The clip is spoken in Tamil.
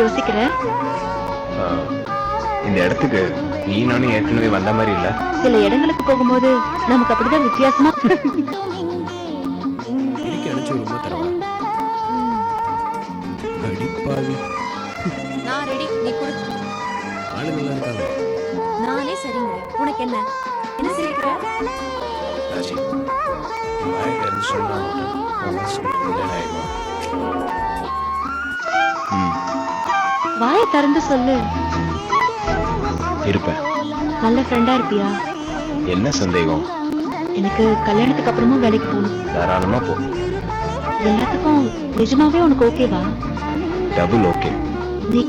யோசிக்கிற? இந்த இடத்துக்கு நீ நானும் ஏற்கனவே வந்த மாதிரி இல்ல. சில இடங்களுக்கு போகும்போது நமக்கு அப்படிதான் வித்தியாசமா. அனுப்பிச்சு விடுமா தரவா? அடிப்பாவி. நான் ரெடி, நீ கொடு. ஆளுங்களா இருக்காங்க. நானே சரிங்க. உனக்கு என்ன என்ன சிரிக்கிற? ராஜி, வாயிலிருந்து சொன்னா வாயை திறந்து சொல்லு. இருப்பேன். நல்ல ஃப்ரெண்டா இருப்பியா? என்ன சந்தேகம்? எனக்கு கல்யாணத்துக்கு அப்புறமும் வேலைக்கு போகணும். தாராளமா போ. எல்லாத்துக்கும் நிஜமாவே உனக்கு ஓகேவா? Double okay. நீ